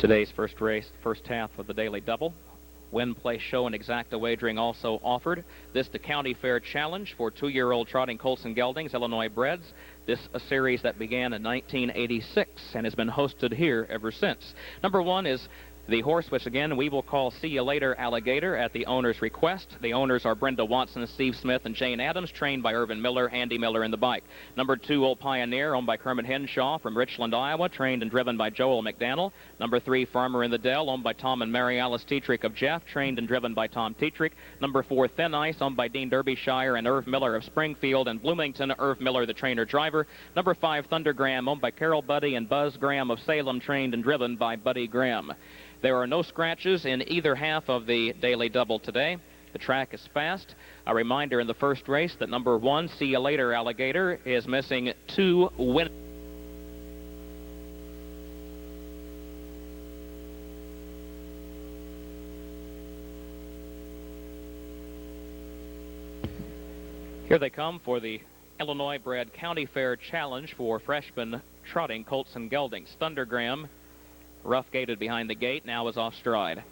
Today's first race, first half of the daily double. Win, play, show, and exacta wagering also offered. This the County Fair Challenge for 2-year-old trotting colts and geldings, Illinois breds. This a series that began in 1986 and has been hosted here ever since. Number 1 is the horse, which again we will call See You Later Alligator at the owner's request. The owners are Brenda Watson, Steve Smith, and Jane Adams, trained by Irvin Miller, Andy Miller in the bike. Number 2, Old Pioneer, owned by Kermit Henshaw from Richland, Iowa, trained and driven by Joel McDaniel. Number 3, Farmer in the Dell, owned by Tom and Mary Alice Tetrick of Jeff, trained and driven by Tom Tetrick. Number 4, Thin Ice, owned by Dean Derbyshire and Irv Miller of Springfield and Bloomington, Irv Miller, the trainer-driver. Number 5, Thundergram, owned by Carol Buddy and Buzz Graham of Salem, trained and driven by Buddy Graham. There are no scratches in either half of the daily double today. The track is fast. A reminder in the first race that number 1, See You Later Alligator, is missing 2 winners. Here they come for the Illinois bred County Fair Challenge for freshman trotting colts and geldings. Thundergram, rough gated behind the gate, now is off stride.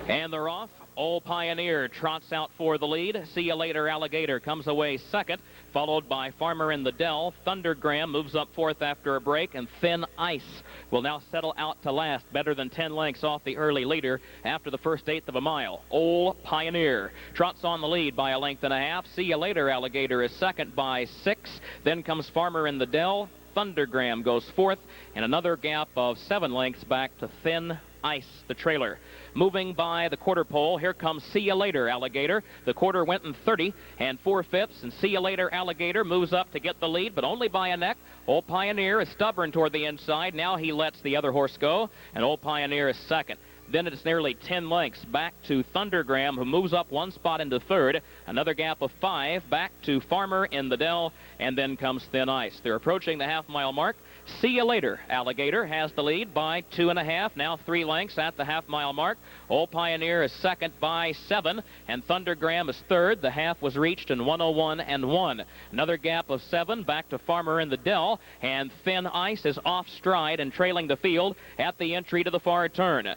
And they're off. Old Pioneer trots out for the lead. See You Later Alligator comes away second, followed by Farmer in the Dell. Thundergram moves up fourth after a break, and Thin Ice will now settle out to last, better than 10 lengths off the early leader after the first eighth of a mile. Old Pioneer trots on the lead by a length and a half. See You Later Alligator is second by 6. Then comes Farmer in the Dell. Thundergram goes fourth, and another gap of 7 lengths back to Thin Ice, the trailer. Moving by the quarter pole, here comes See You Later Alligator. The quarter went in 30 and 4/5, and See You Later Alligator moves up to get the lead, but only by a neck. Old Pioneer is stubborn toward the inside. Now he lets the other horse go, and Old Pioneer is second. Then it's nearly 10 lengths back to Thundergram, who moves up 1 spot into third. Another gap of 5 back to Farmer in the Dell, and then comes Thin Ice. They're approaching the half-mile mark. See You Later Alligator has the lead by 2.5, now 3 lengths at the half-mile mark. Old Pioneer is second by 7, and Thundergram is third. The half was reached in 1:01 and 1. Another gap of 7 back to Farmer in the Dell, and Thin Ice is off stride and trailing the field at the entry to the far turn.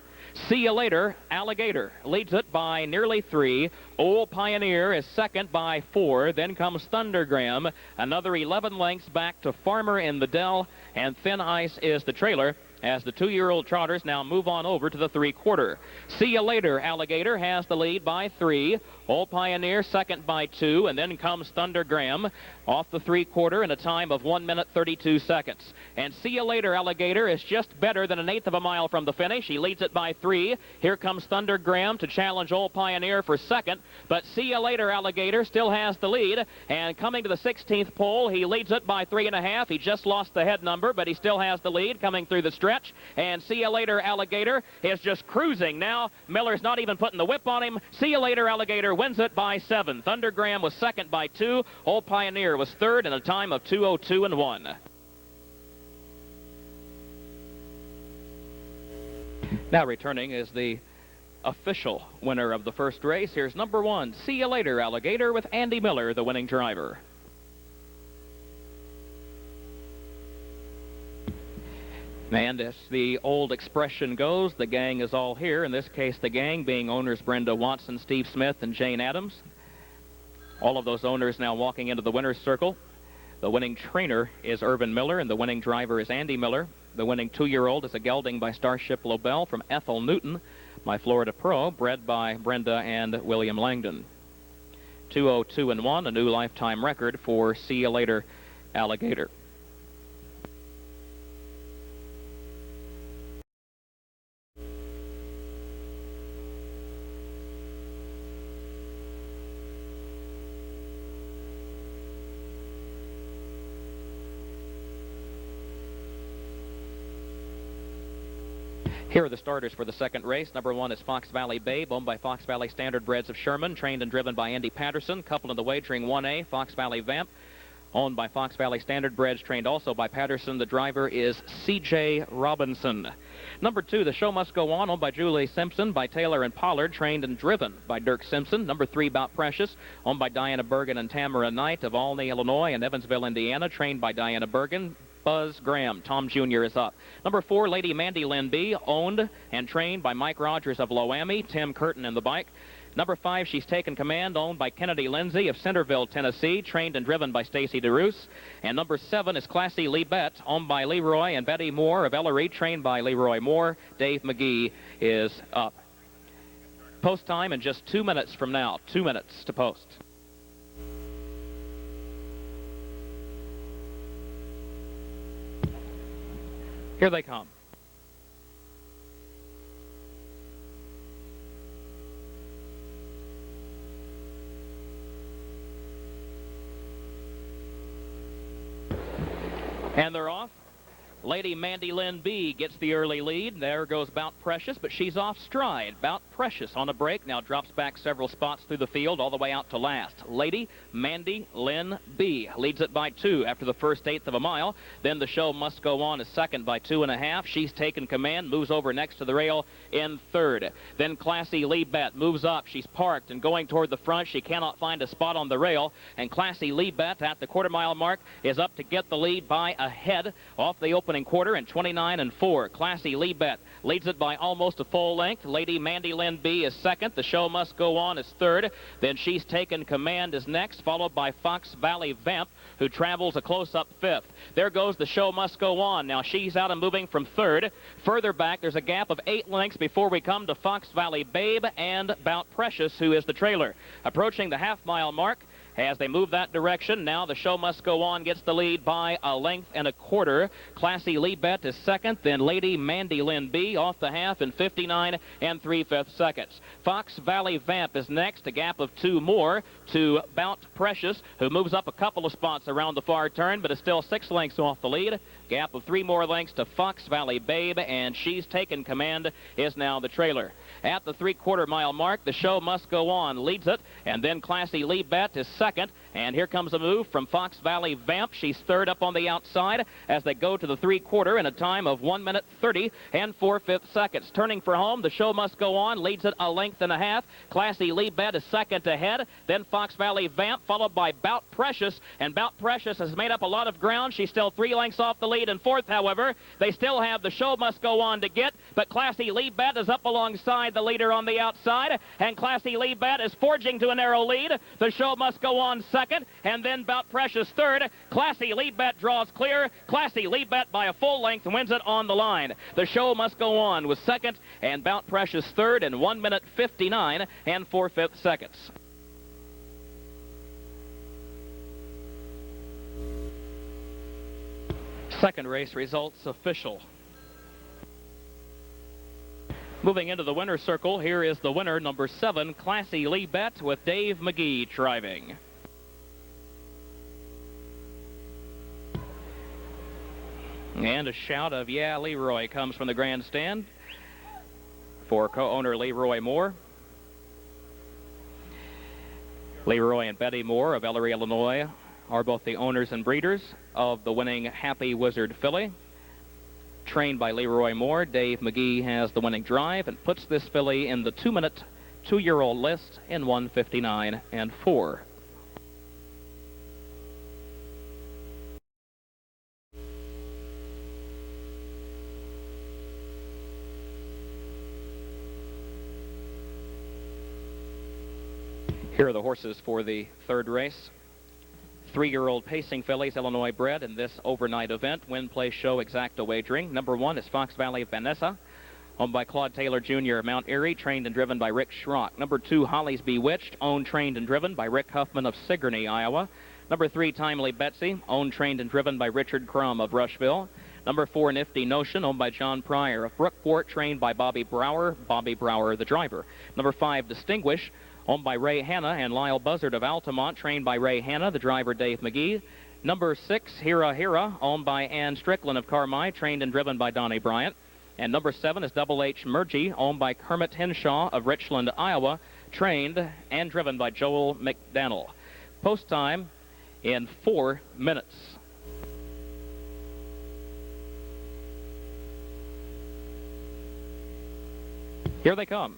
See You Later Alligator leads it by nearly 3. Old Pioneer is second by 4. Then comes Thundergram, another 11 lengths back to Farmer in the Dell, and Thin Ice is the trailer as the 2-year-old trotters now move on over to the 3/4. See You Later Alligator has the lead by 3. Old Pioneer second by 2, and then comes Thundergram off the 3/4 in a time of 1 minute 32 seconds. And See You Later Alligator is just better than 1/8 of a mile from the finish. He leads it by 3. Here comes Thundergram to challenge Old Pioneer for second, but See You Later Alligator still has the lead, and coming to the 16th pole, he leads it by 3.5. He just lost the head number, but he still has the lead coming through the stretch, and See You Later Alligator is just cruising now. Miller's not even putting the whip on him. See You Later Alligator wins it by 7. Thundergram was second by 2. Old Pioneer was third in a time of 2:02 and 1. Now returning is the official winner of the first race. Here's number 1, See You Later Alligator, with Andy Miller, the winning driver. And as the old expression goes, the gang is all here. In this case, the gang being owners Brenda Watson, Steve Smith, and Jane Adams. All of those owners now walking into the winner's circle. The winning trainer is Irvin Miller, and the winning driver is Andy Miller. The winning 2-year-old is a gelding by Starship Lobel from Ethel Newton, my Florida Pro, bred by Brenda and William Langdon. 2:02 and 1, a new lifetime record for See You Later Alligator. Here are the starters for the second race. Number 1 is Fox Valley Babe, owned by Fox Valley Standard Breds of Sherman, trained and driven by Andy Patterson. Coupled in the wagering 1A, Fox Valley Vamp, owned by Fox Valley Standard Breds, trained also by Patterson. The driver is C.J. Robinson. Number 2, The Show Must Go On, owned by Julie Simpson, by Taylor and Pollard, trained and driven by Dirk Simpson. Number 3, Bout Precious, owned by Diana Bergen and Tamara Knight of Olney, Illinois, and Evansville, Indiana, trained by Diana Bergen. Buzz Graham. Tom Jr. is up. Number 4, Lady Mandy Lynn B, owned and trained by Mike Rogers of Loami. Tim Curtin in the bike. Number 5, She's Taken Command, owned by Kennedy Lindsay of Centerville, Tennessee, trained and driven by Stacy DeRoos. And number 7 is Classy Lee Bet, owned by Leroy and Betty Moore of Ellery, trained by Leroy Moore. Dave McGee is up. Post time in just 2 minutes from now. 2 minutes to post. Here they come. And they're off. Lady Mandy Lynn B gets the early lead. There goes Bout Precious, but she's off stride. Bout Precious on a break, now drops back several spots through the field, all the way out to last. Lady Mandy Lynn B leads it by 2 after the first eighth of a mile. Then The Show Must Go On is second by 2.5. She's Taken Command, moves over next to the rail in third. Then Classy Lee Bet moves up. She's parked and going toward the front. She cannot find a spot on the rail. And Classy Lee Bet at the quarter-mile mark is up to get the lead by a head off the opening quarter in 29-4. Classy Lee Bet leads it by almost a full length. Lady Mandy Lynn B is second. The Show Must Go On is third. Then She's Taken Command is next, followed by Fox Valley Vamp, who travels a close-up fifth. There goes The Show Must Go On. Now she's out and moving from third. Further back, there's a gap of 8 lengths before we come to Fox Valley Babe and Bout Precious, who is the trailer. Approaching the half-mile mark, as they move that direction, now The Show Must Go On gets the lead by a length and a quarter. Classy Lee Bet is second, then Lady Mandy Lynn B off the half in 59 3/5 seconds. Fox Valley Vamp is next, a gap of 2 more to Bout Precious, who moves up a couple of spots around the far turn, but is still 6 lengths off the lead. Gap of 3 more lengths to Fox Valley Babe, and She's Taken Command is now the trailer. At the 3/4 mile mark, The Show Must Go On leads it, and then Classy Lee Bet is second. And here comes a move from Fox Valley Vamp. She's third up on the outside as they go to the 3/4 in a time of 1 minute 30 4/5 seconds. Turning for home, The Show Must Go On leads it a length and a half. Classy Lee Bet is second ahead. Then Fox Valley Vamp, followed by Bout Precious. And Bout Precious has made up a lot of ground. She's still 3 lengths off the lead in fourth, however. They still have The Show Must Go On to get, but Classy Lee Bet is up alongside the leader on the outside. And Classy Lee Bet is forging to a narrow lead. The Show Must Go On second, and then Bout Precious third. Classy Lee Bet draws clear. Classy Lee Bet by a full length wins it on the line. The Show Must Go On was second, and Bout Precious third in 1 minute 59 4/5 seconds. Second race results official. Moving into the winner's circle, here is the winner, number 7, Classy Lee Bet, with Dave McGee driving. And a shout of "Yeah, Leroy" comes from the grandstand for co-owner Leroy Moore. Leroy and Betty Moore of Ellery, Illinois are both the owners and breeders of the winning Happy Wizard filly. Trained by Leroy Moore, Dave McGee has the winning drive and puts this filly in the 2-minute 2-year-old list in 1:59 4. Here are the horses for the third race. 3-year-old pacing fillies, Illinois bred, in this overnight event. Win, play, show, exacta wagering. Number 1 is Fox Valley Vanessa, owned by Claude Taylor Jr. of Mount Erie, trained and driven by Rick Schrock. Number 2, Holly's Bewitched, owned, trained, and driven by Rick Huffman of Sigourney, Iowa. Number 3, Timely Betsy, owned, trained, and driven by Richard Crum of Rushville. Number 4, Nifty Notion, owned by John Pryor of Brookport, trained by Bobby Brower the driver. Number 5, Distinguish, owned by Ray Hanna and Lyle Buzzard of Altamont, trained by Ray Hanna, the driver Dave McGee. Number 6, Hira Hira, owned by Ann Strickland of Carmi, trained and driven by Donnie Bryant. And number 7 is Double H Murgy, owned by Kermit Henshaw of Richland, Iowa, trained and driven by Joel McDaniel. Post time in 4 minutes. Here they come.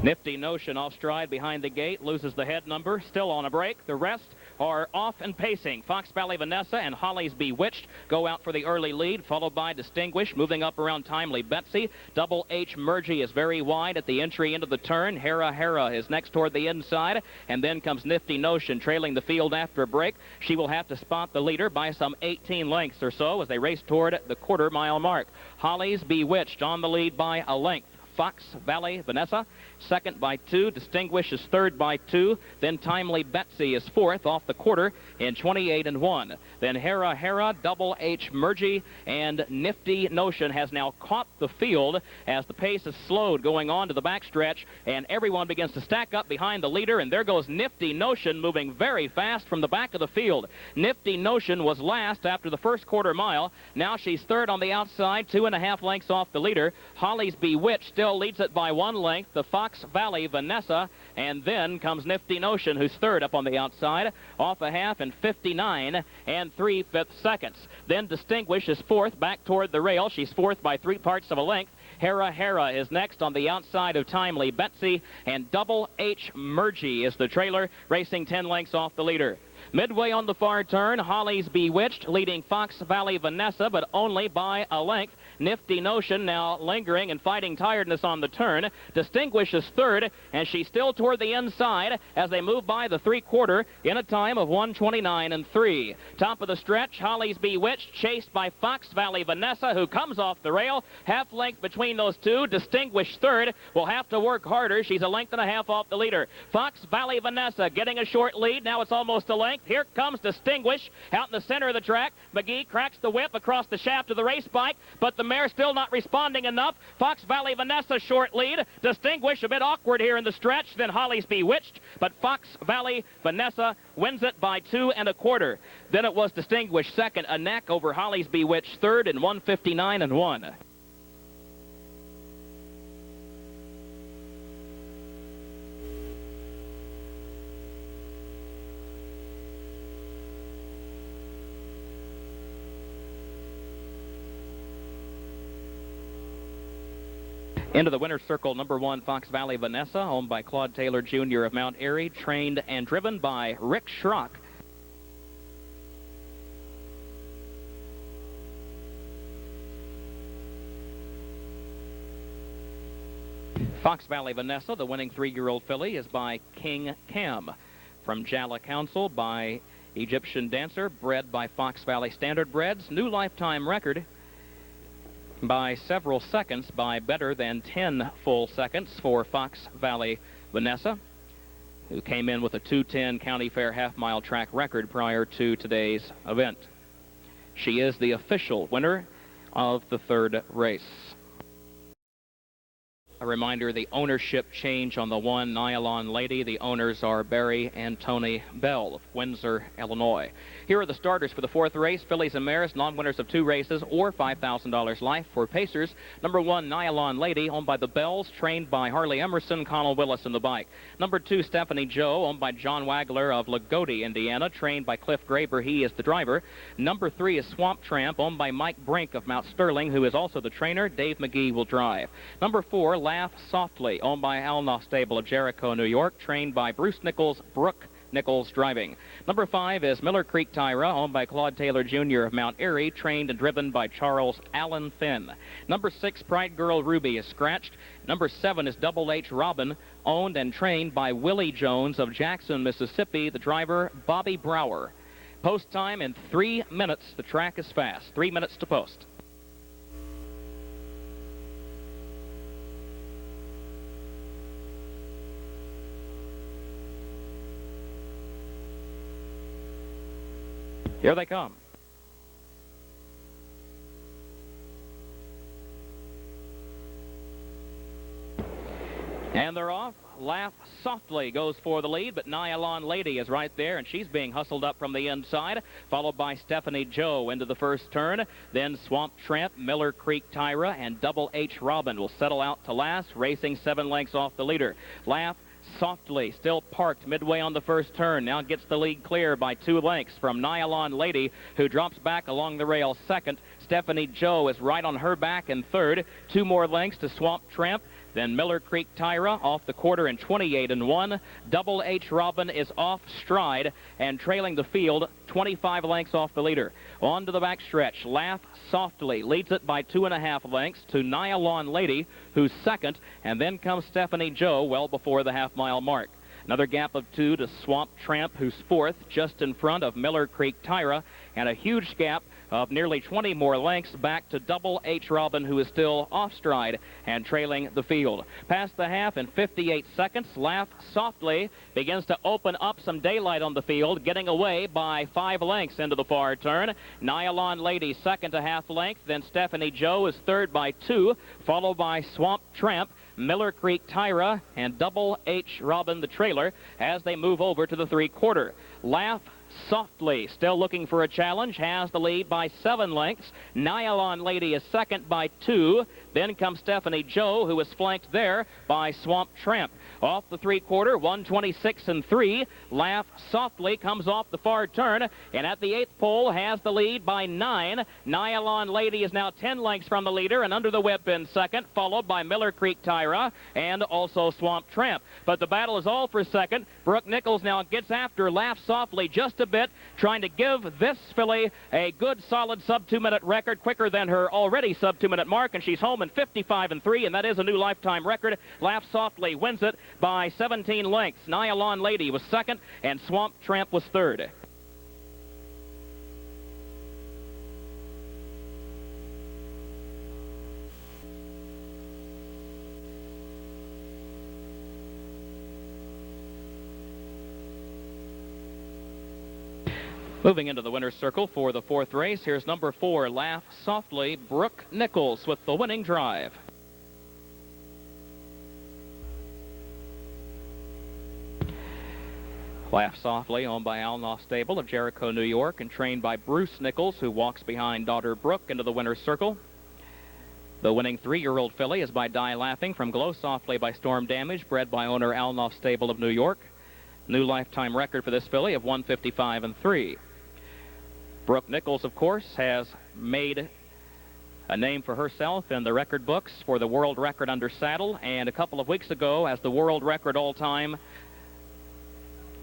Nifty Notion off stride behind the gate, loses the head number, still on a break. The rest are off and pacing. Fox Valley Vanessa and Holly's Bewitched go out for the early lead, followed by Distinguished, moving up around Timely Betsy. Double H Murgy is very wide at the entry into the turn. Hera Hera is next toward the inside, and then comes Nifty Notion trailing the field after a break. She will have to spot the leader by some 18 lengths or so as they race toward the quarter-mile mark. Holly's Bewitched on the lead by a length. Fox Valley Vanessa second by 2. Distinguished is third by 2. Then Timely Betsy is fourth off the quarter in 28-1. Then Hera Hera, Double H Murgy, and Nifty Notion has now caught the field as the pace is slowed going on to the backstretch, and everyone begins to stack up behind the leader, and there goes Nifty Notion moving very fast from the back of the field. Nifty Notion was last after the first quarter mile. Now she's third on the outside, 2.5 lengths off the leader. Holly's Bewitched still leads it by 1 length. The Fox Valley Vanessa, and then comes Nifty Notion, who's third up on the outside, off a half in 59 3/5 seconds. Then Distinguished is fourth back toward the rail. She's fourth by 3/4 of a length. Hera Hera is next on the outside of Timely Betsy, and Double H Murgy is the trailer, racing 10 lengths off the leader. Midway on the far turn, Holly's Bewitched leading Fox Valley Vanessa, but only by a length. Nifty Notion now lingering and fighting tiredness on the turn. Distinguished is third, and she's still toward the inside as they move by the 3/4 in a time of 1:29.3. Top of the stretch, Holly's Bewitched chased by Fox Valley Vanessa, who comes off the rail. Half length between those two. Distinguished third will have to work harder. She's a length and a half off the leader. Fox Valley Vanessa getting a short lead. Now it's almost a length. Here comes Distinguished out in the center of the track. McGee cracks the whip across the shaft of the race bike, but the mare still not responding enough. Fox Valley Vanessa short lead. Distinguished a bit awkward here in the stretch. Then Holly's Bewitched, but Fox Valley Vanessa wins it by 2 1/4. Then it was Distinguished second, a neck over Holly's Bewitched third in 1:59.1. Into the winner's circle, number 1, Fox Valley Vanessa, owned by Claude Taylor Jr. of Mount Airy, trained and driven by Rick Schrock. Fox Valley Vanessa, the winning 3-year-old filly, is by King Cam. From Jala Council by Egyptian Dancer, bred by Fox Valley Standardbreds. New lifetime record by several seconds, by better than 10 full seconds for Fox Valley Vanessa, who came in with a 2:10 County Fair half-mile track record prior to today's event. She is the official winner of the third race. A reminder, the ownership change on the 1 Nylon Lady. The owners are Barry and Tony Bell of Windsor, Illinois. Here are the starters for the 4th race. Fillies and mares, non-winners of 2 races or $5,000 life. For pacers, number 1 Nylon Lady, owned by the Bells, trained by Harley Emerson, Connell Willis in the bike. Number 2 Stephanie Joe, owned by John Wagler of Lagodi, Indiana, trained by Cliff Graber. He is the driver. Number 3 is Swamp Tramp, owned by Mike Brink of Mount Sterling, who is also the trainer. Dave McGee will drive. Number 4 Laugh Softly, owned by Alnoff Stable of Jericho, New York, trained by Bruce Nichols, Brooke Nichols driving. Number 5 is Miller Creek Tyra, owned by Claude Taylor Jr. of Mount Airy, trained and driven by Charles Allen Finn. Number 6 Pride Girl Ruby is scratched. Number 7 is Double H Robin, owned and trained by Willie Jones of Jackson, Mississippi, the driver Bobby Brower. Post time in 3 minutes. The track is fast. 3 minutes to post. Here they come. And they're off. Laugh Softly goes for the lead, but Nylon Lady is right there, and she's being hustled up from the inside, followed by Stephanie Joe into the first turn. Then Swamp Tramp, Miller Creek Tyra, and Double H Robin will settle out to last, racing 7 lengths off the leader. Laugh Softly, still parked midway on the first turn, now gets the lead clear by 2 lengths from Nylon Lady, who drops back along the rail second. Stephanie Joe is right on her back in third. 2 more lengths to Swamp Tramp. Then Miller Creek Tyra off the quarter in 28-1. Double H Robin is off stride and trailing the field 25 lengths off the leader. On to the backstretch. Laugh Softly leads it by 2.5 lengths to Nylon Lady, who's second, and then comes Stephanie Joe well before the half-mile mark. Another gap of 2 to Swamp Tramp, who's fourth, just in front of Miller Creek Tyra, and a huge gap of nearly 20 more lengths back to Double H Robin, who is still off stride and trailing the field. Past the half in 58 seconds, Laugh Softly begins to open up some daylight on the field, getting away by 5 lengths into the far turn. Nylon Lady second a half length, then Stephanie Joe is third by 2, followed by Swamp Tramp, Miller Creek Tyra, and Double H Robin, the trailer, as they move over to the 3/4. Laugh Softly, still looking for a challenge, has the lead by 7 lengths. Nylon Lady is second by 2. Then comes Stephanie Joe, who is flanked there by Swamp Tramp. Off the 3/4, 126-3. Laugh Softly comes off the far turn, and at the 8th pole has the lead by 9. Nylon Lady is now 10 lengths from the leader and under the whip in second, followed by Miller Creek Tyra and also Swamp Tramp. But the battle is all for second. Brooke Nichols now gets after Laugh Softly just a bit, trying to give this filly a good solid sub-2-minute record, quicker than her already sub-2-minute mark, and she's home in 55-3, and that is a new lifetime record. Laugh Softly wins it by 17 lengths. Nylon Lady was second, and Swamp Tramp was third. Moving into the winner's circle for the 4th race, here's number 4, Laugh Softly, Brooke Nichols with the winning drive. Laugh Softly, owned by Alnoff Stable of Jericho, New York, and trained by Bruce Nichols, who walks behind daughter Brooke into the winner's circle. The winning 3-year-old filly is by Die Laughing from Glow Softly by Storm Damage, bred by owner Alnoff Stable of New York. New lifetime record for this filly of 155-3. Brooke Nichols, of course, has made a name for herself in the record books for the world record under saddle, and a couple of weeks ago as the world record all-time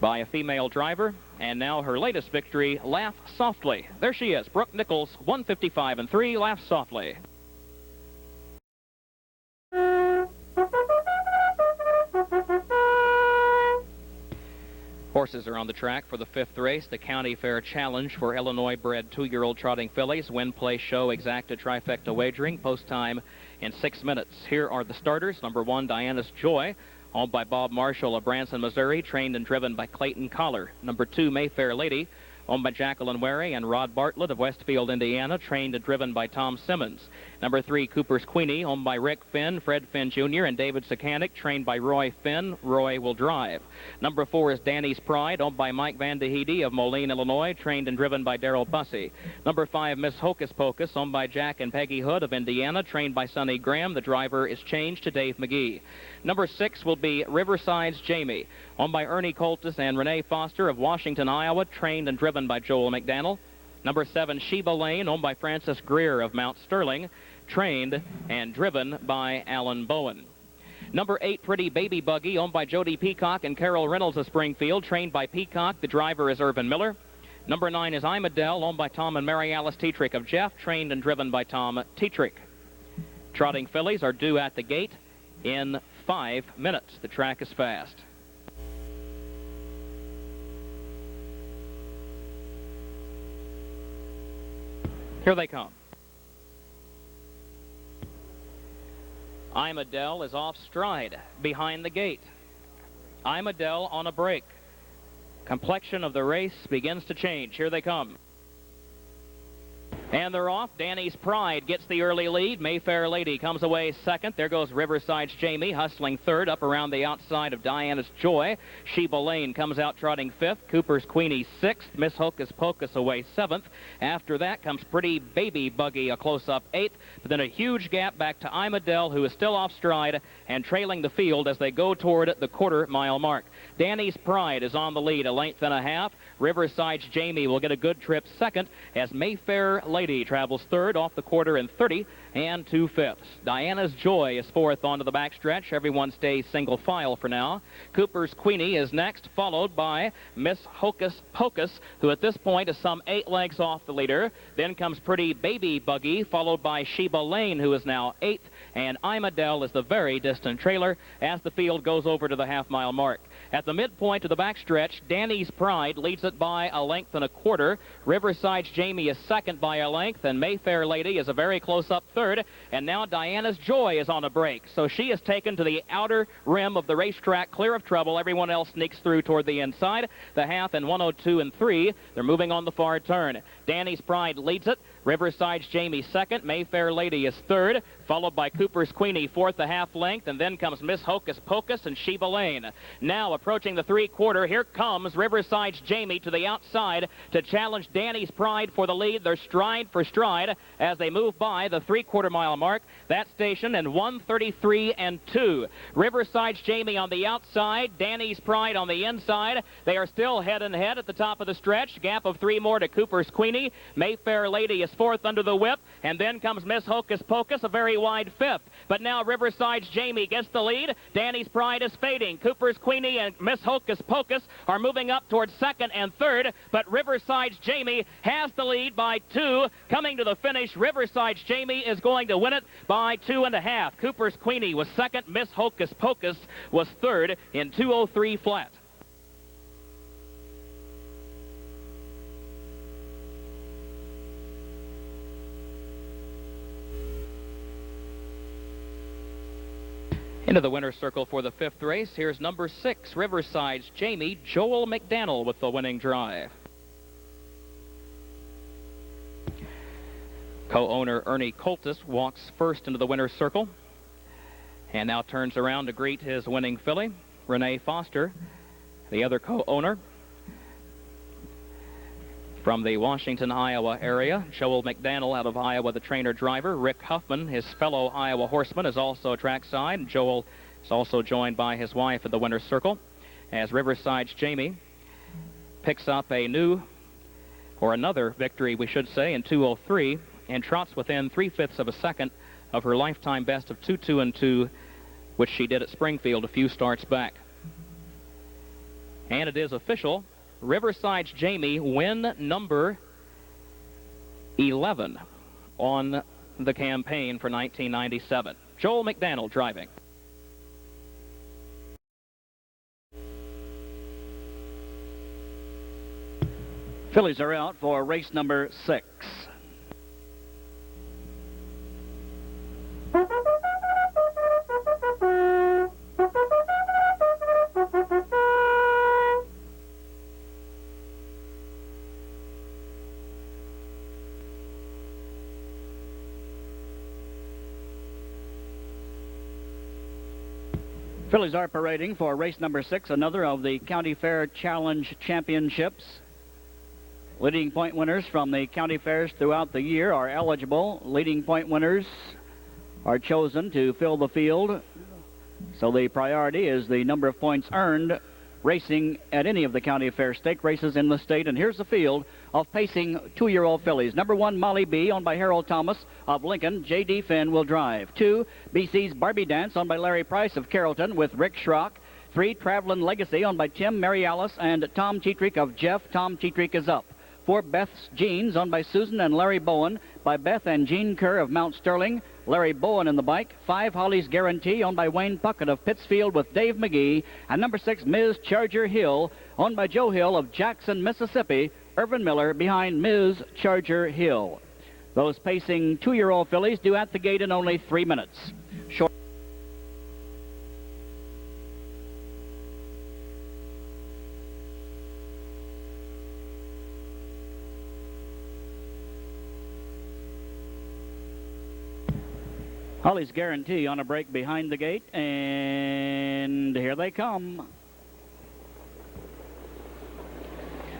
by a female driver, and now her latest victory, Laugh Softly. There she is, Brooke Nichols, 155-3, Laugh Softly. Horses are on the track for the 5th race, the County Fair Challenge for Illinois-bred 2-year-old trotting fillies. Win, play, show, exacta, trifecta wagering. Post time in 6 minutes. Here are the starters. Number 1, Diana's Joy, owned by Bob Marshall of Branson, Missouri, trained and driven by Clayton Collar. Number 2, Mayfair Lady, owned by Jacqueline Wary and Rod Bartlett of Westfield, Indiana, trained and driven by Tom Simmons. Number 3, Cooper's Queenie, owned by Rick Finn, Fred Finn Jr., and David Sekanic, trained by Roy Finn. Roy will drive. Number 4 is Danny's Pride, owned by Mike Van de Heede of Moline, Illinois, trained and driven by Darrell Bussey. Number 5, Miss Hocus Pocus, owned by Jack and Peggy Hood of Indiana, trained by Sonny Graham. The driver is changed to Dave McGee. Number 6 will be Riverside's Jamie, owned by Ernie Coltis and Renee Foster of Washington, Iowa, trained and driven by Joel McDaniel. Number 7, Sheba Lane, owned by Francis Greer of Mount Sterling, trained and driven by Alan Bowen. Number 8, Pretty Baby Buggy, owned by Jody Peacock and Carol Reynolds of Springfield, trained by Peacock. The driver is Irvin Miller. Number 9 is I'm Adele, owned by Tom and Mary Alice Tetrick of Jeff, trained and driven by Tom Tetrick. Trotting fillies are due at the gate in 5 minutes. The track is fast. Here they come. I'm Adele is off stride behind the gate. I'm Adele on a break. Complexion of the race begins to change. Here they come. And they're off. Danny's Pride gets the early lead. Mayfair Lady comes away second. There goes Riverside's Jamie, hustling third, up around the outside of Diana's Joy. Sheba Lane comes out trotting fifth. Cooper's Queenie sixth. Miss Hocus Pocus away seventh. After that comes Pretty Baby Buggy, a close-up eighth. But then a huge gap back to I'm Adele, who is still off stride and trailing the field as they go toward the quarter-mile mark. Danny's Pride is on the lead, a length and a half. Riverside's Jamie will get a good trip second as Mayfair Lady Lady travels third off the quarter in 30 and 2/5. Diana's Joy is fourth onto the backstretch. Everyone stays single file for now. Cooper's Queenie is next, followed by Miss Hocus Pocus, who at this point is some 8 lengths off the leader. Then comes Pretty Baby Buggy, followed by Sheba Lane, who is now 8th, and Imadel is the very distant trailer as the field goes over to the half-mile mark. At the midpoint of the backstretch, Danny's Pride leads it by a length and a quarter. Riverside's Jamie is second by a length, and Mayfair Lady is a very close-up third. And now Diana's Joy is on a break, so she is taken to the outer rim of the racetrack, clear of trouble. Everyone else sneaks through toward the inside. The half in 102 and 3. They're moving on the far turn. Danny's Pride leads it. Riverside's Jamie second. Mayfair Lady is third, followed by Cooper's Queenie fourth, a half length, and then comes Miss Hocus Pocus and Sheba Lane. Now approaching the 3/4, here comes Riverside's Jamie to the outside to challenge Danny's Pride for the lead. They're stride for stride as they move by the 3/4 mile mark. That station in 1:33 and 2. Riverside's Jamie on the outside, Danny's Pride on the inside. They are still head and head at the top of the stretch. Gap of 3 more to Cooper's Queenie. Mayfair Lady is fourth under the whip, and then comes Miss Hocus Pocus, a very wide fifth. But now Riverside's Jamie gets the lead. Danny's Pride is fading. Cooper's Queenie and Miss Hocus Pocus are moving up towards second and third, but Riverside's Jamie has the lead by 2. Coming to the finish, Riverside's Jamie is going to win it by 2.5. Cooper's Queenie was second. Miss Hocus Pocus was third in 2:03 flat. Into the winner's circle for the 5th race, here's number 6, Riverside's Jamie, Joel McDaniel with the winning drive. Co-owner Ernie Coltis walks first into the winner's circle and now turns around to greet his winning filly, Renee Foster, the other co-owner. From the Washington, Iowa area, Joel McDaniel out of Iowa, the trainer-driver. Rick Huffman, his fellow Iowa horseman, is also trackside. Joel is also joined by his wife at the winner's circle as Riverside's Jamie picks up a new, or another victory, we should say, in 2:03 and trots within 3/5 of a second of her lifetime best of 2:2 and 2, which she did at Springfield a few starts back. And it is official. Riverside's Jamie win number 11 on the campaign for 1997. Joel McDaniel driving. Fillies are out for race number 6. Fillies are parading for race number 6, another of the County Fair Challenge Championships. Leading point winners from the county fairs throughout the year are eligible. Leading point winners are chosen to fill the field, so the priority is the number of points earned racing at any of the county fair stake races in the state. And here's the field of pacing 2-year-old fillies. Number 1, Molly B, owned by Harold Thomas of Lincoln. J.D. Finn will drive. 2, BC's Barbie Dance, owned by Larry Price of Carrollton with Rick Schrock. 3, Travelin' Legacy, owned by Tim, Mary Alice, and Tom Cheatrick of Jeff. Tom Cheatrick is up. 4, Beth's Jeans, owned by Susan and Larry Bowen, by Beth and Jean Kerr of Mount Sterling. Larry Bowen in the bike. 5, Holly's Guarantee, owned by Wayne Puckett of Pittsfield with Dave McGee. And number 6, Ms. Charger Hill, owned by Joe Hill of Jackson, Mississippi. Irvin Miller behind Ms. Charger Hill. Those pacing 2-year-old fillies due at the gate in only 3 minutes. Short. Holly's Guarantee on a break behind the gate, and here they come.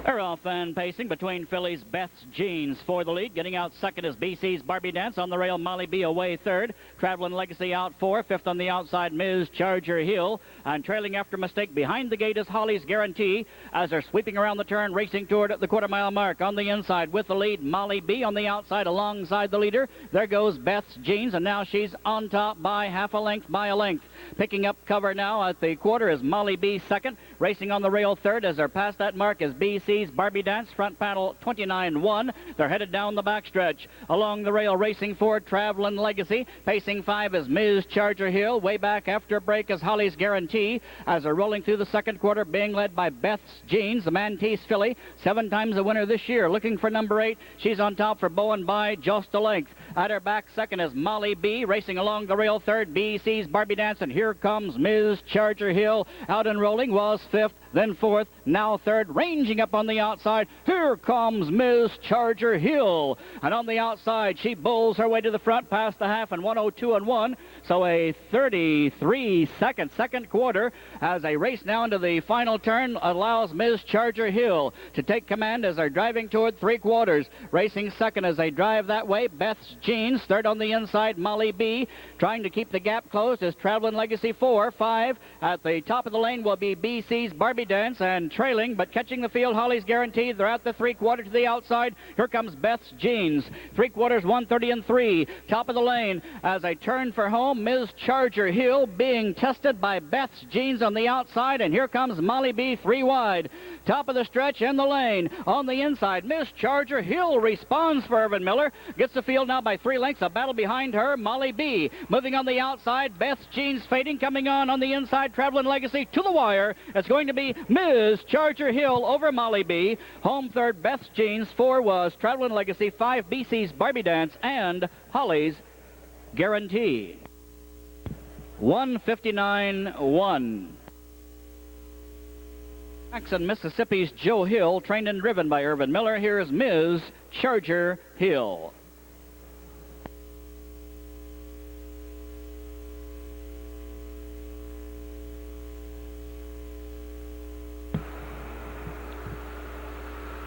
They're off and pacing between fillies. Beth's Jeans for the lead. Getting out second is BC's Barbie Dance. On the rail, Molly B away third. Traveling Legacy out four. Fifth on the outside, Ms. Charger Hill. And trailing after mistake behind the gate is Holly's Guarantee as they're sweeping around the turn, racing toward the quarter-mile mark. On the inside with the lead, Molly B. On the outside alongside the leader, there goes Beth's Jeans, and now she's on top by half a length by a length. Picking up cover now at the quarter is Molly B second. Racing on the rail third as they're past that mark is BC's Barbie Dance. Front panel 29-1. They're headed down the backstretch. Along the rail racing forward, Traveling Legacy. Pacing five is Ms. Charger Hill. Way back after a break is Holly's Guarantee as they're rolling through the second quarter, being led by Beth's Jeans, the Mantis filly. 7 times a winner this year. Looking for number 8. She's on top for Bowen by just a length. At her back second is Molly B. Racing along the rail third, BC's Barbie Dance. And here comes Ms. Charger Hill. Out and rolling was fifth, then fourth, now third. Ranging up on the outside, here comes Ms. Charger Hill. And on the outside, she bowls her way to the front past the half and 102-1. So a 33-second second quarter as they race now into the final turn allows Ms. Charger Hill to take command as they're driving toward three quarters. Racing second as they drive that way, Beth's Jeans. Third on the inside, Molly B. Trying to keep the gap closed is Traveling Legacy 4. 5 at the top of the lane will be BC's Barbie Dance, and trailing but catching the field, Holly's Guarantee. They're at the three-quarter to the outside. Here comes Beth's Jeans. Three quarters, 130-3. Top of the lane as they turn for home, Ms. Charger Hill being tested by Beth's Jeans on the outside, and here comes Molly B. 3 wide. Top of the stretch in the lane. On the inside, Ms. Charger Hill responds for Irvin Miller. Gets the field now by 3 lengths. A battle behind her, Molly B. Moving on the outside, Beth's Jeans fading. Coming on the inside, Traveling Legacy to the wire. It's going to be Ms. Charger Hill over Molly B. Home third, Beth's Jeans. 4 was Traveling Legacy. 5, BC's Barbie Dance and Holly's Guarantee. 159-1. Jackson, Mississippi's Joe Hill, trained and driven by Irvin Miller. Here's Ms. Charger Hill.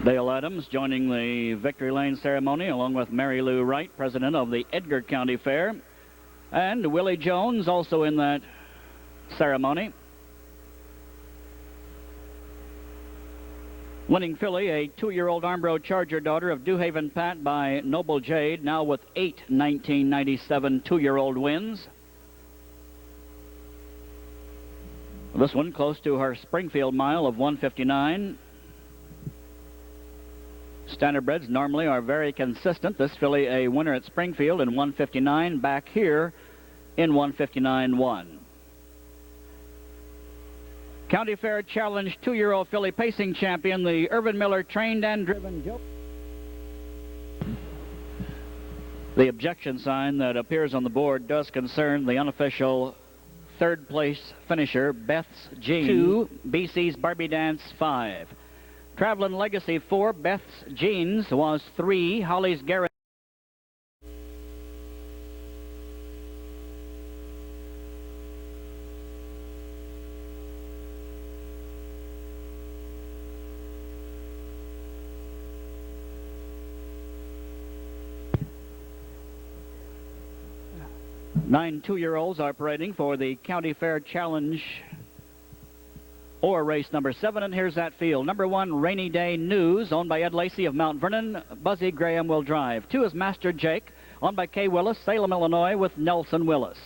Dale Adams joining the Victory Lane ceremony along with Mary Lou Wright, president of the Edgar County Fair, and Willie Jones also in that ceremony. Winning filly, a 2-year-old Armbro Charger daughter of Dewhaven Pat by Noble Jade, now with 8 1997 2-year-old wins. This one close to her Springfield mile of 159. Standardbreds normally are very consistent. This filly a winner at Springfield in 159, back here in 159-1. County Fair Challenge 2-year-old filly pacing champion, the Irvin Miller trained and driven Joe. The objection sign that appears on the board does concern the unofficial third place finisher, Beth's Jeans. 2, BC's Barbie Dance 5. Traveling Legacy 4, Beth's Jeans was 3, Holly's Guarantee. Nine 2-year-olds are parading for the County Fair Challenge or race number 7, and here's that field. Number 1, Rainy Day News, owned by Ed Lacey of Mount Vernon. Buzzy Graham will drive. 2 is Master Jake, owned by Kay Willis, Salem, Illinois, with Nelson Willis.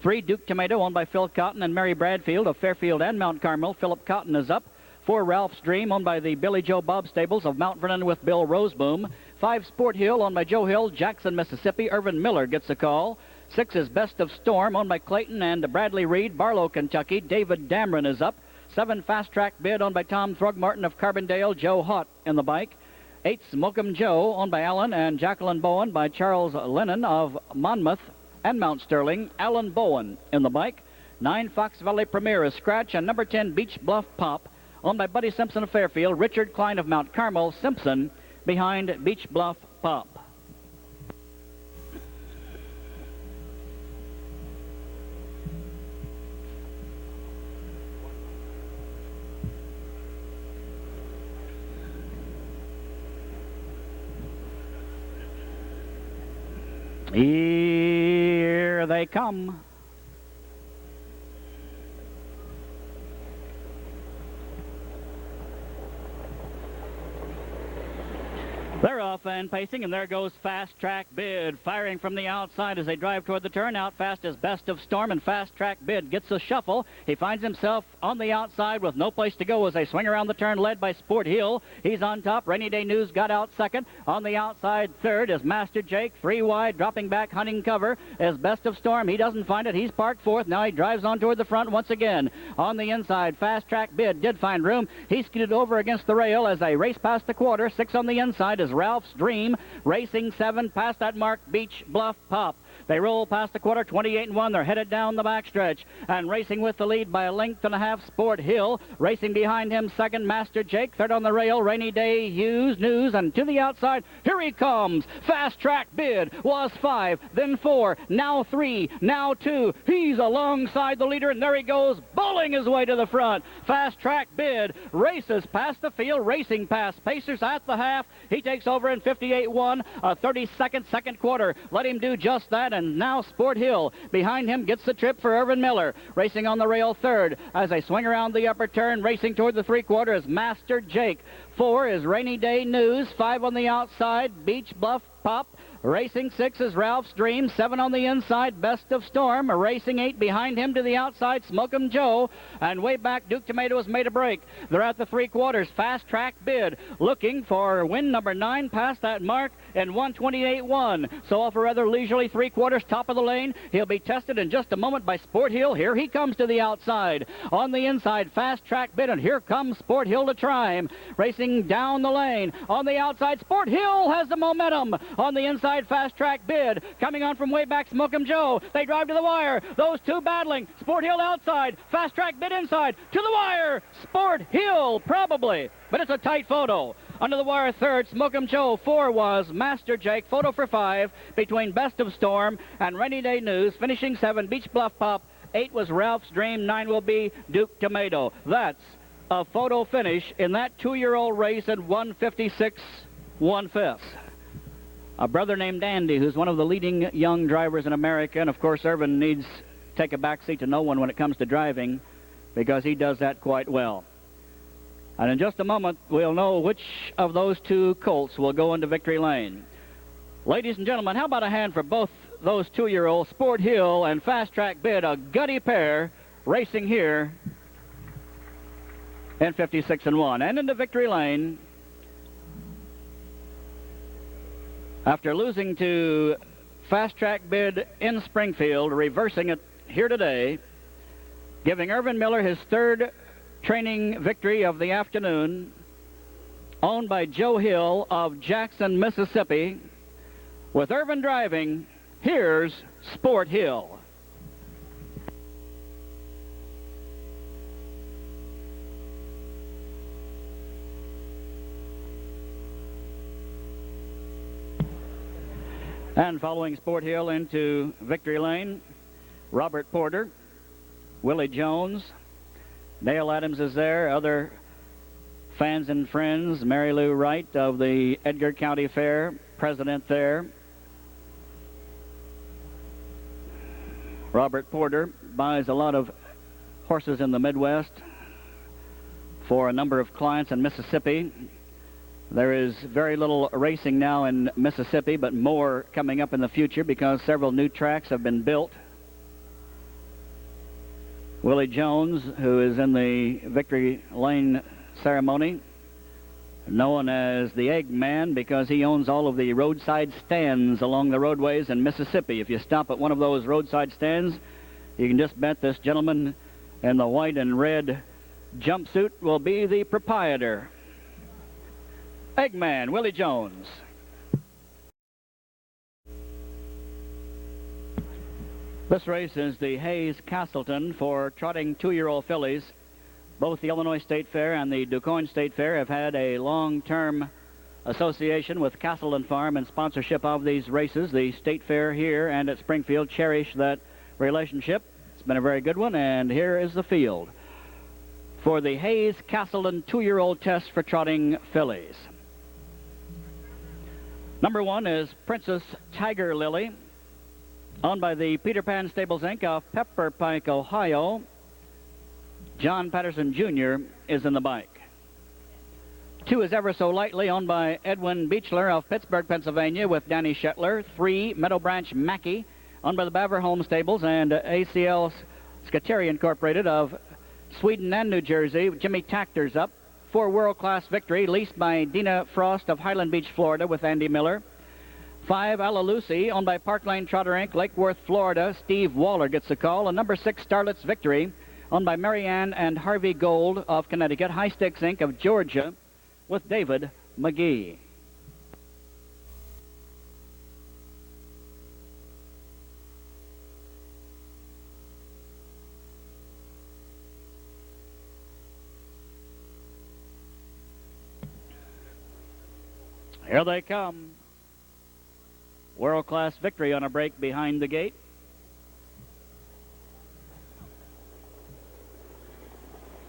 3, Duke Tomato, owned by Phil Cotton and Mary Bradfield of Fairfield and Mount Carmel. Philip Cotton is up. 4, Ralph's Dream, owned by the Billy Joe Bob Stables of Mount Vernon with Bill Roseboom. 5, Sport Hill, owned by Joe Hill, Jackson, Mississippi. Irvin Miller gets a call. 6 is Best of Storm, owned by Clayton and Bradley Reed, Barlow, Kentucky. David Dameron is up. 7, Fast Track Bid, owned by Tom Throgmorton of Carbondale, Joe Hott in the bike. 8, Smoke'em Joe, owned by Alan and Jacqueline Bowen by Charles Lennon of Monmouth and Mount Sterling. Alan Bowen in the bike. 9, Fox Valley Premier is Scratch, and number 10, Beach Bluff Pop, owned by Buddy Simpson of Fairfield. Richard Klein of Mount Carmel. Simpson behind Beach Bluff Pop. Here they come. They're off and pacing, and there goes Fast Track Bid, firing from the outside as they drive toward the turn. Out fast is Best of Storm, and Fast Track Bid gets a shuffle. He finds himself on the outside with no place to go as they swing around the turn, led by Sport Hill. He's on top. Rainy Day News got out second. On the outside, third is Master Jake. 3 wide, dropping back, hunting cover is Best of Storm. He doesn't find it. He's parked fourth. Now he drives on toward the front once again. On the inside, Fast Track Bid did find room. He skidded over against the rail as they race past the quarter. 6 on the inside is Ralph's Dream. Racing 7 past that mark, Beach Bluff Pop. They roll past the quarter, 28-1. They're headed down the backstretch. And racing with the lead by a length and a half, Sport Hill. Racing behind him, second, Master Jake. Third on the rail, Rainy Day News. And to the outside, here he comes. Fast Track Bid was 5, then 4, now 3, now 2. He's alongside the leader, and there he goes, bowling his way to the front. Fast Track Bid races past the field, racing past Pacers at the half. He takes over in 58-1, a 32nd second quarter. Let him do just that. And now Sport Hill behind him gets the trip for Irvin Miller. Racing on the rail third as they swing around the upper turn. Racing toward the 3/4 is Master Jake. 4 is Rainy Day News. 5 on the outside, Beach Bluff Pop. Racing 6 is Ralph's Dream. 7 on the inside, Best of Storm. Racing 8 behind him to the outside, Smoke'em Joe. And way back, Duke Tomato has made a break. They're at the 3/4. Fast Track Bid looking for win number 9 past that mark in 128-1. So off a rather leisurely 3/4, top of the lane. He'll be tested in just a moment by Sport Hill. Here he comes to the outside. On the inside, Fast Track Bid, and here comes Sport Hill to try him. Racing down the lane. On the outside, Sport Hill has the momentum. On the inside, Fast Track Bid coming on from way back, Smoke'em Joe. They drive to the wire. Those two battling. Sport Hill outside. Fast Track Bid inside. To the wire. Sport Hill probably, but it's a tight photo. Under the wire third, Smoke'em Joe. 4 was Master Jake. Photo for 5 between Best of Storm and Rainy Day News. Finishing 7, Beach Bluff Pop. 8 was Ralph's Dream. 9 will be Duke Tomato. That's a photo finish in that 2-year-old race at 156 1/5. A brother named Andy, who's one of the leading young drivers in America. And, of course, Irvin needs to take a back seat to no one when it comes to driving because he does that quite well. And in just a moment, we'll know which of those 2 colts will go into victory lane. Ladies and gentlemen, how about a hand for both those 2-year-olds, Sport Hill and Fast Track Bid, a gutty pair racing here in 56-1. And into victory lane, after losing to Fast Track Bid in Springfield, reversing it here today, giving Irvin Miller his 3rd training victory of the afternoon, owned by Joe Hill of Jackson, Mississippi. With Irvin driving, here's Sport Hill. And following Sport Hill into victory lane, Robert Porter, Willie Jones, Dale Adams is there, other fans and friends, Mary Lou Wright of the Edgar County Fair, president there. Robert Porter buys a lot of horses in the Midwest for a number of clients in Mississippi. There is very little racing now in Mississippi, but more coming up in the future because several new tracks have been built. Willie Jones, who is in the victory lane ceremony, known as the Eggman because he owns all of the roadside stands along the roadways in Mississippi. If you stop at one of those roadside stands, you can just bet this gentleman in the white and red jumpsuit will be the proprietor. Eggman, Willie Jones. This race is the Hayes-Castleton for trotting 2-year-old fillies. Both the Illinois State Fair and the DuQuoin State Fair have had a long-term association with Castleton Farm and sponsorship of these races. The State Fair here and at Springfield cherish that relationship. It's been a very good one, and here is the field for the Hayes-Castleton 2-year-old test for trotting fillies. Number 1 is Princess Tiger Lily. Owned by the Peter Pan Stables, Inc. of Pepper Pike, Ohio. John Patterson Jr. is in the bike. 2 is Ever So Lightly, owned by Edwin Beechler of Pittsburgh, Pennsylvania, with Danny Shetler. 3, Meadow Branch Mackey, owned by the Baver Home Stables and ACL Scuteri Incorporated of Sweden and New Jersey. Jimmy Tactor's up. 4, World Class Victory, leased by Dina Frost of Highland Beach, Florida, with Andy Miller. 5, Alla Lucy, owned by Park Lane Trotter Inc., Lake Worth, Florida. Steve Waller gets the call. And number 6, Starlet's Victory, owned by Marianne and Harvey Gold of Connecticut. High Stakes Inc. of Georgia, with David McGee. Here they come. World Class Victory on a break behind the gate.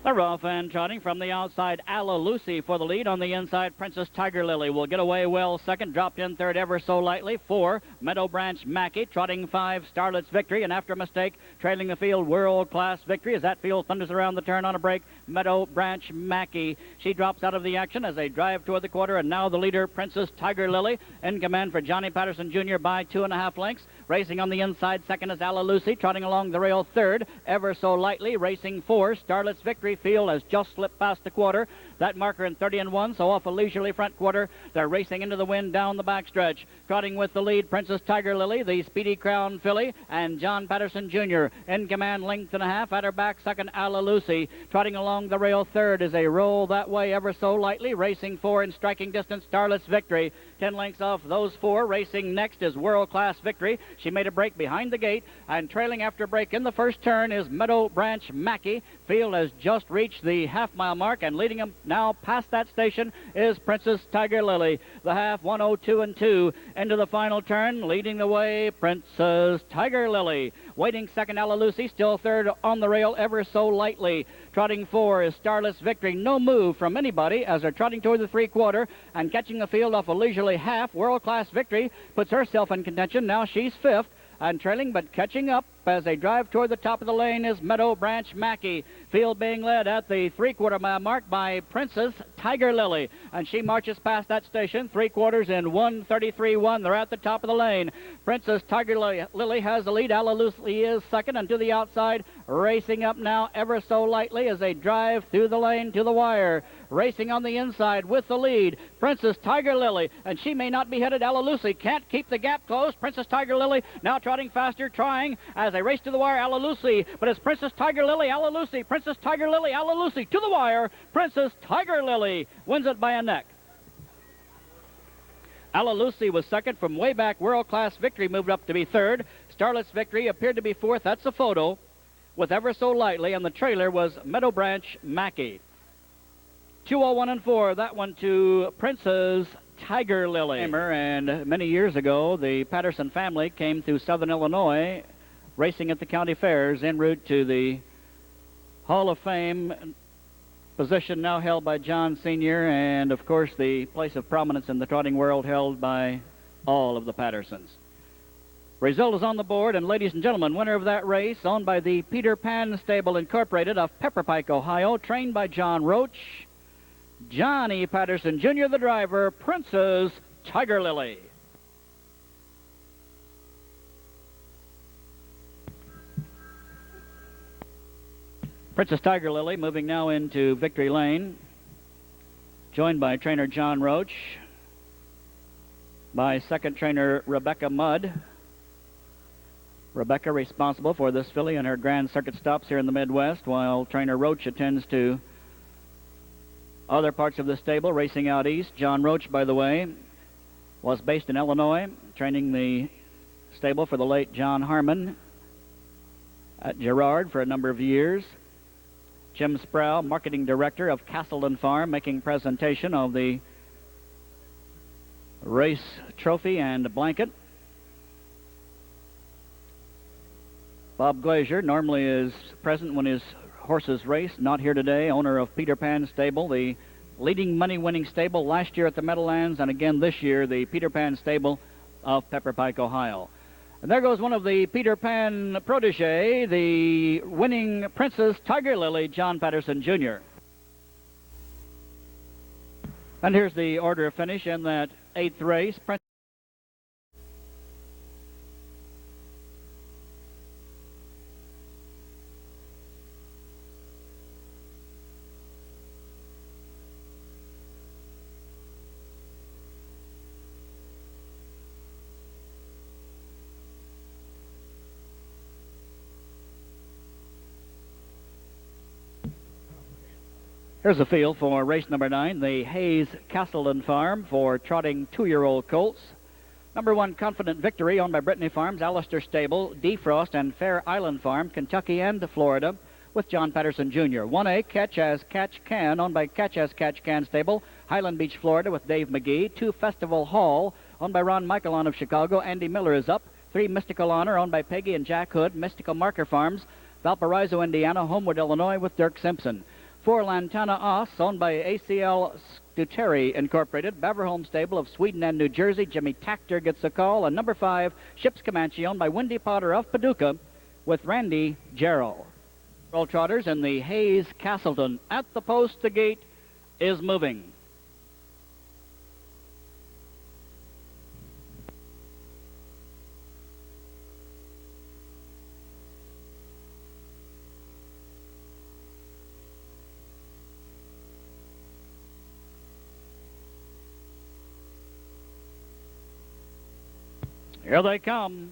They're off and trotting from the outside. Alla Lucy for the lead. On the inside, Princess Tiger Lily will get away well second. Dropped in third, Ever So Lightly. 4, Meadow Branch Mackey. Trotting 5, Starlet's Victory. And after a mistake, trailing the field, World Class Victory. As that field thunders around the turn on a break, Meadow Branch Mackey. She drops out of the action as they drive toward the quarter. And now the leader, Princess Tiger Lily, in command for Johnny Patterson Jr. by 2.5 lengths. Racing on the inside, second is Alla Lucy. Trotting along the rail, third, Ever So Lightly. Racing 4, Starlet's Victory. Field has just slipped past the quarter. That marker in 30-1, so off a leisurely front quarter. They're racing into the wind down the backstretch. Trotting with the lead, Princess Tiger Lily, the Speedy Crown filly, and John Patterson Jr. in command, length and a half. At her back, second, Alla Lucy. Trotting along the rail, third is a roll that way, Ever So Lightly. Racing 4 in striking distance, Starlet's Victory. 10 lengths off those 4. Racing next is World Class Victory. She made a break behind the gate, and trailing after break in the first turn is Meadow Branch Mackey. Field has just reached the half-mile mark, and leading him now past that station is Princess Tiger Lily. The half, 1:02.2 into the final turn. Leading the way, Princess Tiger Lily. Waiting second, Alla Lucy. Still third on the rail, Ever So Lightly. Trotting 4 is Starlet's Victory. No move from anybody as they're trotting toward the three-quarter and catching the field off a leisurely half. World Class Victory puts herself in contention. Now she's fifth. And trailing but catching up as they drive toward the top of the lane is Meadow Branch Mackey. Field being led at the three-quarter mile mark by Princess Tiger Lily. And she marches past that station, 3/4 in 1:33.1. They're at the top of the lane. Princess Tiger Lily has the lead. Alla Lucy is second, and to the outside, racing up now Ever So Lightly as they drive through the lane to the wire. Racing on the inside with the lead, Princess Tiger Lily, and she may not be headed. Alla Lucy can't keep the gap closed. Princess Tiger Lily now trotting faster, trying as they race to the wire. Alla Lucy, but it's Princess Tiger Lily, Alla Lucy, Princess Tiger Lily, Alla Lucy to the wire. Princess Tiger Lily wins it by a neck. Alla Lucy was second from way back. World Class Victory moved up to be third. Starlet's Victory appeared to be fourth. That's a photo with Ever So Lightly, and the trailer was Meadow Branch Mackey. 2:01.4, that one to Princess Tiger Lily. And many years ago, the Patterson family came through southern Illinois, racing at the county fairs en route to the Hall of Fame position now held by John Sr., and of course the place of prominence in the trotting world held by all of the Pattersons. Result is on the board, and ladies and gentlemen, winner of that race, owned by the Peter Pan Stable Incorporated of Pepper Pike, Ohio, trained by John Roach, Johnny Patterson Jr., the driver, Princess Tiger Lily. Princess Tiger Lily moving now into Victory Lane, joined by trainer John Roach, by second trainer Rebecca Mudd. Rebecca responsible for this filly and her Grand Circuit stops here in the Midwest, while trainer Roach attends to other parts of the stable, racing out east. John Roach, by the way, was based in Illinois, training the stable for the late John Harmon at Girard for a number of years. Jim Sproul, marketing director of Castleton Farm, making presentation of the race trophy and blanket. Bob Glazier normally is present when his horses race, not here today. Owner of Peter Pan Stable, the leading money-winning stable last year at the Meadowlands, and again this year, the Peter Pan Stable of Pepper Pike, Ohio. And there goes one of the Peter Pan protege, the winning Princess Tiger Lily, John Patterson Jr. And here's the order of finish in that 8th race. Here's the field for race number 9, the Hayes Castleton Farm for trotting 2-year-old colts. Number 1, Confident Victory, owned by Brittany Farms, Alistair Stable, Defrost, and Fair Island Farm, Kentucky and Florida, with John Patterson Jr. 1A, Catch As Catch Can, owned by Catch As Catch Can Stable, Highland Beach, Florida, with Dave McGee. 2, Festival Hall, owned by Ron Michaelon of Chicago. Andy Miller is up. 3, Mystical Honor, owned by Peggy and Jack Hood, Mystical Marker Farms, Valparaiso, Indiana, Homewood, Illinois, with Dirk Simpson. 4, Lantana Os, owned by ACL Scuteri Incorporated, Beverholm Stable of Sweden and New Jersey. Jimmy Tactor gets the call. And number 5, Ships Comanche, owned by Wendy Potter of Paducah, with Randy Jarrell. Roll trotters in the Hayes Castleton. At the post, the gate is moving. Here they come.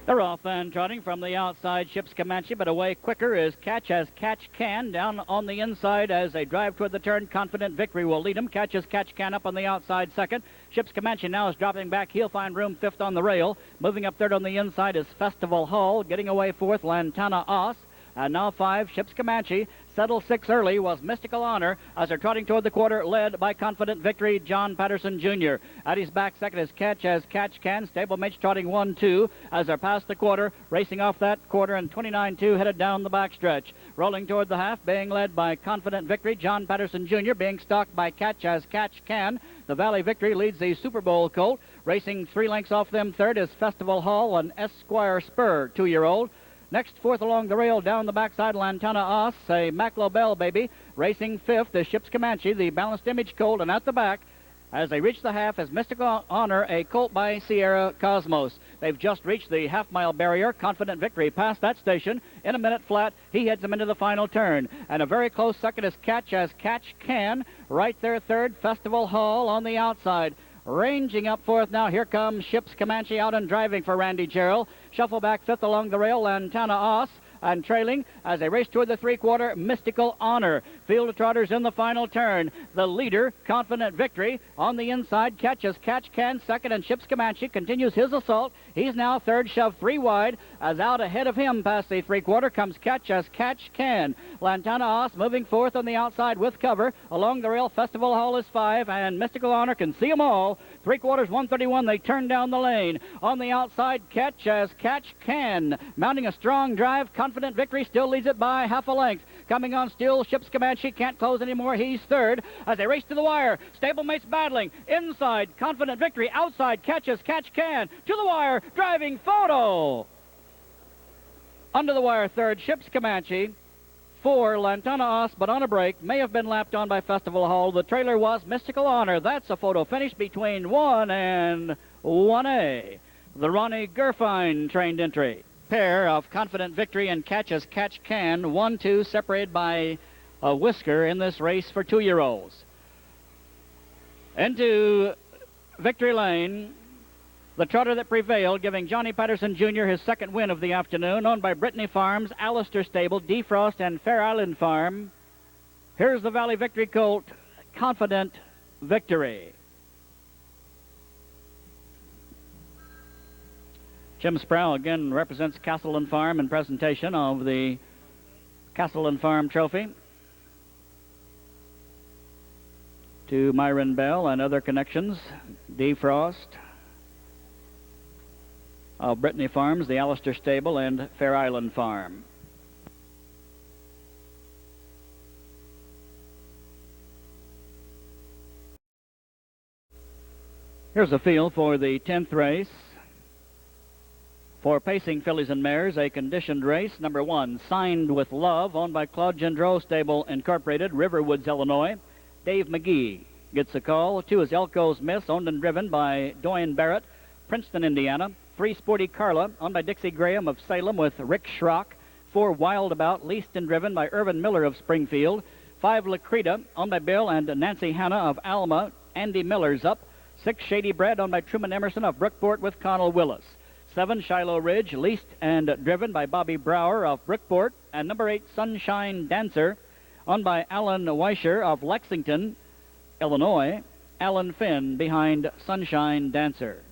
They're off and trotting from the outside. Ships Comanche, but away quicker is Catch As Catch Can. Down on the inside as they drive toward the turn. Confident Victory will lead them. Catch As Catch Can up on the outside second. Ships Comanche now is dropping back. He'll find room 5th on the rail. Moving up 3rd on the inside is Festival Hall. Getting away 4th, Lantana Os. And now 5, Ships Comanche. Settled 6 early was Mystical Honor as they're trotting toward the quarter, led by Confident Victory, John Patterson Jr. At his back second is Catch As Catch Can. Stablemates trotting 1-2 as they're past the quarter, racing off that quarter, and 29-2 headed down the backstretch. Rolling toward the half, being led by Confident Victory, John Patterson Jr., being stalked by Catch As Catch Can. The Valley Victory leads the Super Bowl colt. Racing 3 lengths off them 3rd is Festival Hall, an Esquire Spur 2-year-old. Next, 4th along the rail, down the backside, Lantana Os, a Maclobell baby. Racing 5th is Ships Comanche, the Balanced Image colt, and at the back, as they reach the half, is Mystical Honor, a colt by Sierra Cosmos. They've just reached the half-mile barrier. Confident Victory past that station. In a minute flat, he heads them into the final turn. And a very close second is Catch As Catch Can. Right there, 3rd, Festival Hall on the outside. Ranging up 4th now, here comes Ships Comanche out and driving for Randy Jarrell. Shuffle back 5th along the rail, Lantana Os. And trailing as they race toward the 3/4, Mystical Honor. Field of trotters in the final turn. The leader, Confident Victory, on the inside. Catch As Catch Can second, and Ships Comanche continues his assault. He's now 3rd, shoved 3 wide, as out ahead of him past the 3/4 comes Catch As Catch Can. Lantana Os moving 4th on the outside with cover. Along the rail, Festival Hall is 5, and Mystical Honor can see them all. 3/4, 131, they turn down the lane. On the outside, Catch As Catch Can. Mounting a strong drive, Confident Victory still leads it by half a length. Coming on still, Ships Comanche can't close anymore. He's 3rd as they race to the wire. Stablemates battling. Inside, Confident Victory. Outside, Catch As Catch Can. To the wire, driving photo. Under the wire, 3rd, Ships Comanche. 4, Lantana Os, but on a break, may have been lapped on by Festival Hall. The trailer was Mystical Honor. That's a photo finish between 1 and 1A. The Ronnie Gerfine trained entry. Pair of Confident Victory and Catch As Catch Can, 1-2, separated by a whisker in this race for 2-year-olds. Into Victory Lane, the trotter that prevailed, giving Johnny Patterson Jr. his 2nd win of the afternoon, owned by Brittany Farms, Alistair Stable, Defrost, and Fair Island Farm. Here's the Valley Victory colt, Confident Victory. Jim Sproul again represents Castleton Farm in presentation of the Castleton Farm Trophy to Myron Bell and other connections. Defrost of Brittany Farms, the Alistair Stable, and Fair Island Farm. Here's the field for the 10th race. For pacing fillies and mares, a conditioned race. Number 1, Signed with Love, owned by Claude Gendreau Stable Incorporated, Riverwoods, Illinois. Dave McGee gets a call. 2 is Elko's Miss, owned and driven by DuQuoin Barrett, Princeton, Indiana. 3, Sporty Carla, owned by Dixie Graham of Salem with Rick Schrock. 4, Wild About, leased and driven by Irvin Miller of Springfield. 5, Lacrita, owned by Bill and Nancy Hanna of Alma. Andy Miller's up. 6, Shady Bread, owned by Truman Emerson of Brookport with Connell Willis. 7, Shiloh Ridge, leased and driven by Bobby Brower of Brookport. And number 8, Sunshine Dancer, owned by Alan Weischer of Lexington, Illinois. Alan Finn behind Sunshine Dancer.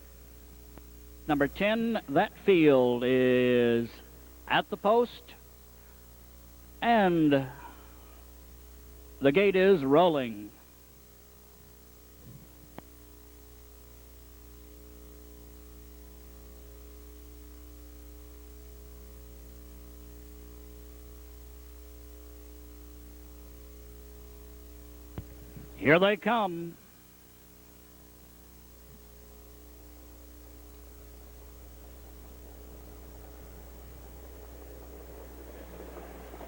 Number 10, that field is at the post, and the gate is rolling. Here they come.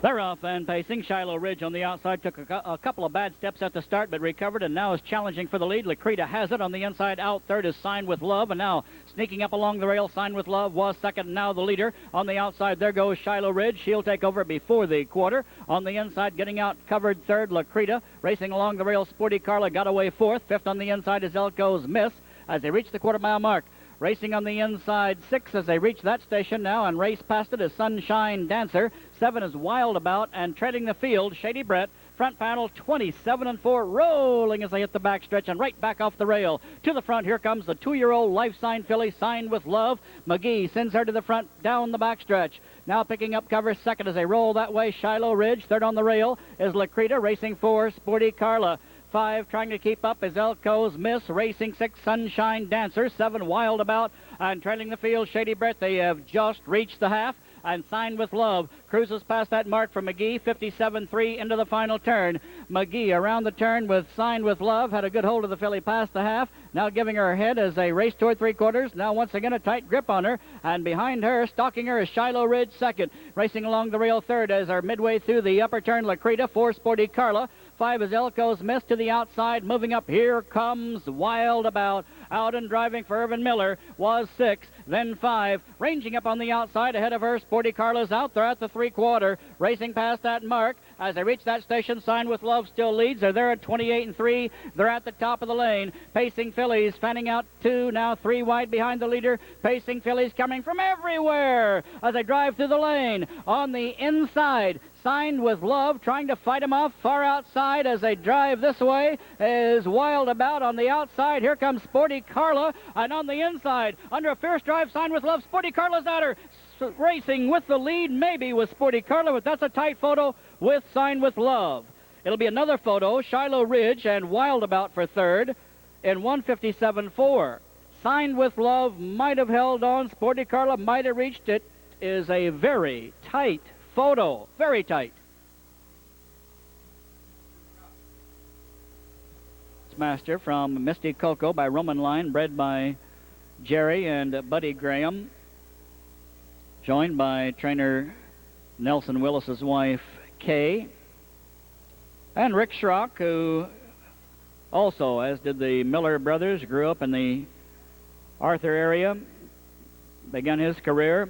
They're off and pacing. Shiloh Ridge on the outside took a couple of bad steps at the start, but recovered and now is challenging for the lead. Lacrita has it on the inside out. Third is Signed with Love, and now sneaking up along the rail. Signed with Love was second, and now the leader on the outside. There goes Shiloh Ridge. She'll take over before the quarter. On the inside, getting out covered third, Lacrita. Racing along the rail, Sporty Carla got away fourth. Fifth on the inside is Elko's Miss as they reach the quarter-mile mark. Racing on the inside, 6 as they reach that station now, and race past it is Sunshine Dancer. 7 is Wild About, and treading the field, Shady Brett. Front panel, 27-4, rolling as they hit the backstretch and right back off the rail. To the front, here comes the 2-year-old Life Sign filly, Signed with Love. McGee sends her to the front, down the backstretch. Now picking up cover second as they roll that way, Shiloh Ridge. Third on the rail is Lacrita, racing for Sporty Carla. 5 trying to keep up is Elko's Miss. Racing 6, Sunshine Dancer. 7, Wild About. And trailing the field, Shady Brett. They have just reached the half. And Signed with Love cruises past that mark for McGee. 57-3 into the final turn. McGee around the turn with Signed with Love. Had a good hold of the filly past the half. Now giving her a head as they race toward three-quarters. Now once again a tight grip on her. And behind her, stalking her, is Shiloh Ridge second. Racing along the rail third as they're midway through the upper turn, Lacrita. 4, Sporty Carla. 5 is Elko's Miss to the outside. Moving up, here comes Wild About. Out and driving for Irvin Miller was 6, then 5. Ranging up on the outside ahead of her, Sporty Carla's out there at the three-quarter. Racing past that mark. As they reach that station, Signed with Love still leads. They're there at 28-3. They're at the top of the lane. Pacing fillies fanning out 2, now 3 wide behind the leader. Pacing fillies coming from everywhere as they drive through the lane. On the inside, Signed with Love trying to fight him off far outside as they drive this way is Wild About. On the outside, here comes Sporty Carla, and on the inside, under a fierce drive, Signed with Love. Sporty Carla's at her, racing with the lead, maybe with Sporty Carla, but that's a tight photo with Signed with Love. It'll be another photo, Shiloh Ridge and Wild About for third in 157.4. Signed with Love might have held on. Sporty Carla might have reached it. Is a very tight photo. Very tight. Master from Misty Cocoa by Roman Line, bred by Jerry and Buddy Graham. Joined by trainer Nelson Willis's wife, Kay. And Rick Schrock, who also, as did the Miller brothers, grew up in the Arthur area. Began his career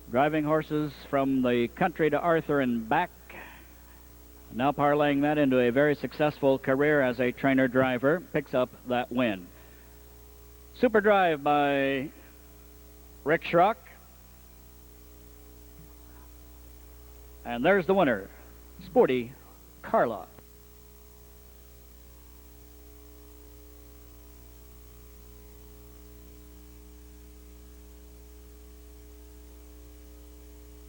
driving horses from the country to Arthur and back. Now parlaying that into a very successful career as a trainer driver. Picks up that win. Super Drive by Rick Schrock. And there's the winner, Sporty Carla.